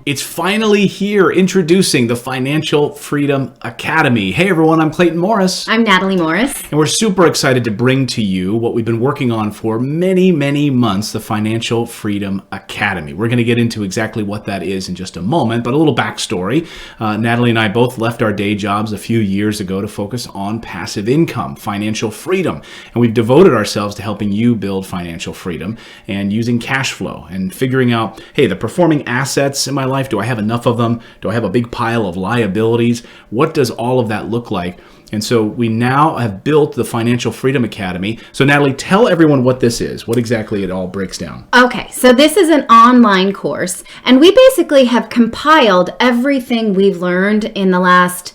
It's finally here, introducing the Financial Freedom Academy. Hey everyone, I'm Clayton Morris. I'm Natalie Morris. And we're super excited to bring to you what we've been working on for many, many months, the Financial Freedom Academy. We're going to get into exactly what that is in just a moment, but a little backstory. Natalie and I both left our day jobs a few years ago to focus on passive income, financial freedom. And we've devoted ourselves to helping you build financial freedom and using cash flow and figuring out, hey, the performing assets in my life, do I have enough of them? Do I have a big pile of liabilities? What does all of that look like? And so we now have built the Financial Freedom Academy. So Natalie, tell everyone what this is, what exactly it all breaks down. Okay, so this is an online course, and we basically have compiled everything we've learned in the last,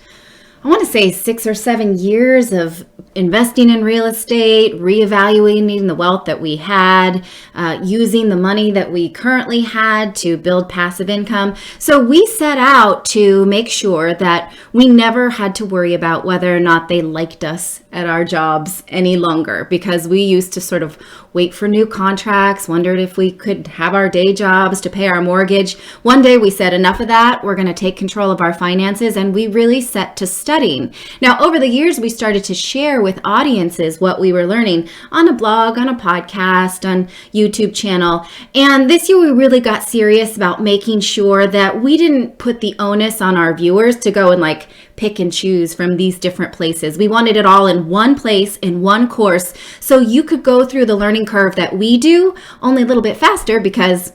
I want to say 6 or 7 years of investing in real estate, reevaluating the wealth that we had, using the money that we currently had to build passive income. So we set out to make sure that we never had to worry about whether or not they liked us at our jobs any longer, because we used to sort of wait for new contracts, wondered if we could have our day jobs to pay our mortgage. One day we said, enough of that, we're going to take control of our finances, and we really set to studying. Now, over the years, we started to share with audiences what we were learning on a blog, on a podcast, on YouTube channel. And this year we really got serious about making sure that we didn't put the onus on our viewers to go and like pick and choose from these different places. We wanted it all in one place, in one course, so you could go through the learning curve that we do, only a little bit faster because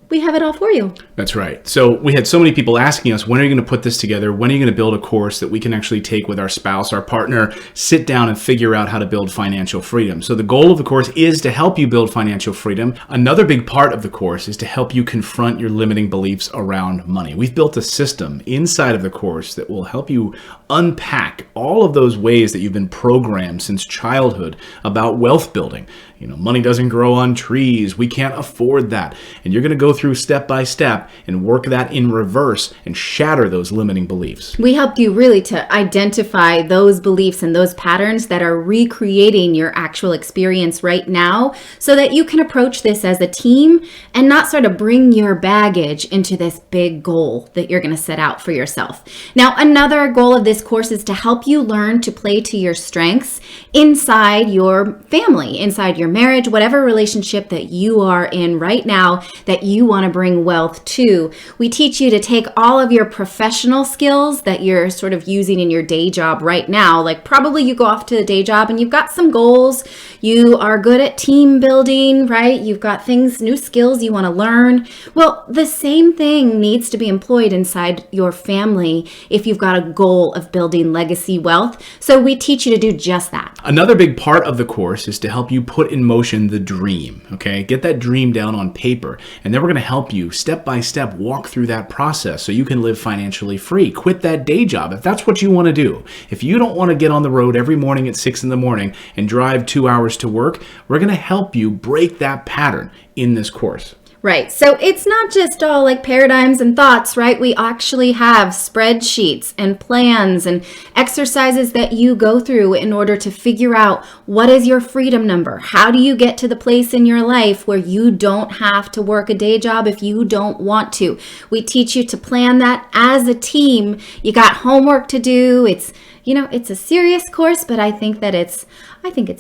we have it all for you. That's right. So we had so many people asking us, when are you going to put this together? When are you going to build a course that we can actually take with our spouse, our partner, sit down and figure out how to build financial freedom? So the goal of the course is to help you build financial freedom. Another big part of the course is to help you confront your limiting beliefs around money. We've built a system inside of the course that will help you unpack all of those ways that you've been programmed since childhood about wealth building. You know, money doesn't grow on trees. We can't afford that. And you're going to go through step by step and work that in reverse and shatter those limiting beliefs. We help you really to identify those beliefs and those patterns that are recreating your actual experience right now, so that you can approach this as a team and not sort of bring your baggage into this big goal that you're going to set out for yourself. Now, another goal of this course is to help you learn to play to your strengths inside your family, inside your marriage, whatever relationship that you are in right now that you want to bring wealth to. We teach you to take all of your professional skills that you're sort of using in your day job right now. Like probably you go off to the day job and you've got some goals. You are good at team building, right? You've got things, new skills you want to learn. Well, the same thing needs to be employed inside your family if you've got a goal of building legacy wealth. So we teach you to do just that. Another big part of the course is to help you put in motion the dream, okay? Get that dream down on paper, and then we're going to help you step by step walk through that process so you can live financially free. Quit that day job if that's what you want to do. If you don't want to get on the road every morning at 6 in the morning and drive 2 hours to work, we're going to help you break that pattern in this course. Right. So it's not just all like paradigms and thoughts, right? We actually have spreadsheets and plans and exercises that you go through in order to figure out what is your freedom number? How do you get to the place in your life where you don't have to work a day job if you don't want to? We teach you to plan that as a team. You got homework to do. It's a serious course, but I think it's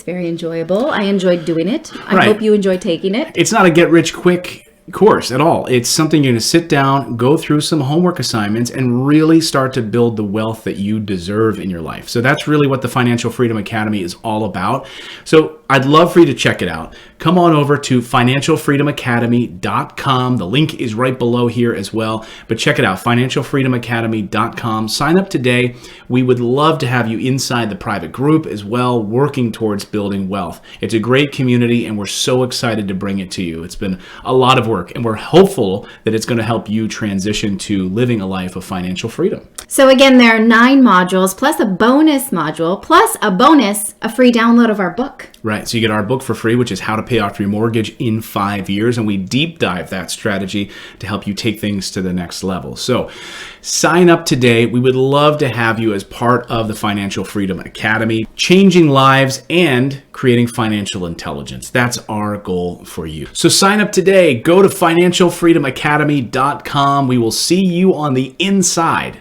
very enjoyable. I enjoyed doing it. I hope you enjoy taking it. It's not a get rich quick course at all. It's something you're going to sit down, go through some homework assignments, and really start to build the wealth that you deserve in your life. So that's really what the Financial Freedom Academy is all about. So I'd love for you to check it out. Come on over to financialfreedomacademy.com. The link is right below here as well. But check it out, financialfreedomacademy.com. Sign up today. We would love to have you inside the private group as well, working towards building wealth. It's a great community, and we're so excited to bring it to you. It's been a lot of work, and we're hopeful that it's going to help you transition to living a life of financial freedom. So again, there are 9 modules, plus a bonus module, plus a free download of our book. Right. right. So you get our book for free, which is How to Pay Off Your Mortgage in 5 Years. And we deep dive that strategy to help you take things to the next level. So sign up today. We would love to have you as part of the Financial Freedom Academy, changing lives and creating financial intelligence. That's our goal for you. So sign up today. Go to financialfreedomacademy.com. We will see you on the inside